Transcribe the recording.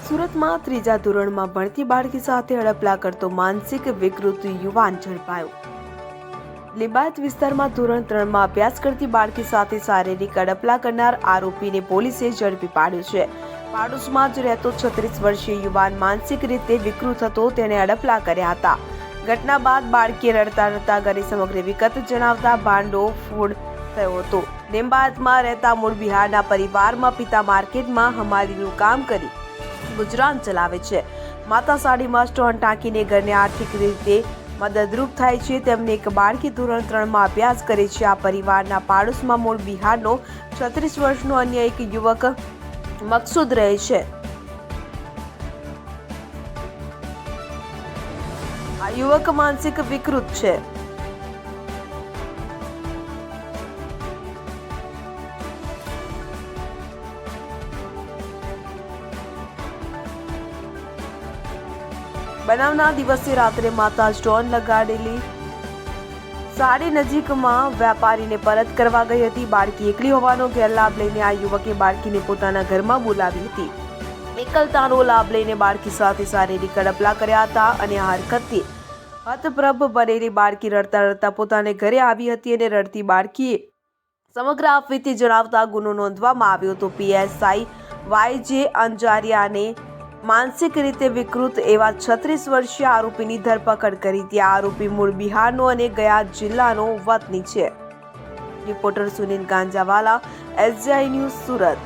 સુરતમાં ત્રીજા ધોરણમાં ભણતી બાળકી સાથે હડપલા કરતો માનસિક વિકૃત યુવાન ઝડપાયો। લિંબાયત વિસ્તારમાં ધોરણ 3માં અભ્યાસ કરતી બાળકી સાથે શારીરિક હડપલા કરનાર આરોપીને પોલીસે ઝડપી પાડ્યો છે। પાડોશમાં જ રહેતો 36 વર્ષીય યુવાન માનસિક રીતે વિકૃત હતો, તેણે હડપલા કર્યા હતા। ઘટના બાદ બાળકીએ રડતા ઘરે સમગ્ર વિગત જણાવતા ભાંડોફોડ થયો હતો। લિંબાયતમાં રહેતા મૂળ બિહારના પરિવારમાં પિતા માર્કેટમાં હમાલીનું કામ કરી ગુજરાન ચલાવે છે। માતા સાડીમાં સ્ટોન ટાંકીને ઘરને આર્થિક રીતે મદદરૂપ થાય છે। તેમને એક બાળકી ધોરણ 3માં અભ્યાસ કરે છે। આ પરિવારના પાડોશમાં મૂળ બિહારનો 36 વર્ષનો અન્ય એક યુવક મકસૂદ રહે છે। આ યુવક માનસિક વિકૃત છે। બનાવના દિવસે રાત્રે માતા સ્ટોન લગાડેલી સાડી નજીકમાં વેપારીને પરત કરવા ગઈ હતી। બાળકી એકલી હોવાનો ગેરલાભ લઈને આ યુવકે બાળકીને પોતાના ઘરમાં બોલાવી હતી। એકલતાનો લાભ લઈને બાળકી સાથે શારીરિક હડપલા કર્યા હતા અને આ હરકતથી હતપ્રભ બનેલી બાળકી રડતા પોતાને ઘરે આવી હતી અને રડતી બાળકીએ સમગ્ર આપવીતી જણાવતા ગુનો નોંધવામાં આવ્યો હતો। પીએસઆઈ વાયજે અંજારિયાને માનસિક રીતે વિકૃત એવા 36 વર્ષીય આરોપીની ધરપકડ કરી હતી। આ આરોપી મૂળ બિહારનો અને ગયા જિલ્લાનો વતની છે। Reporter Sunil Ganjawala, SJI news, Surat.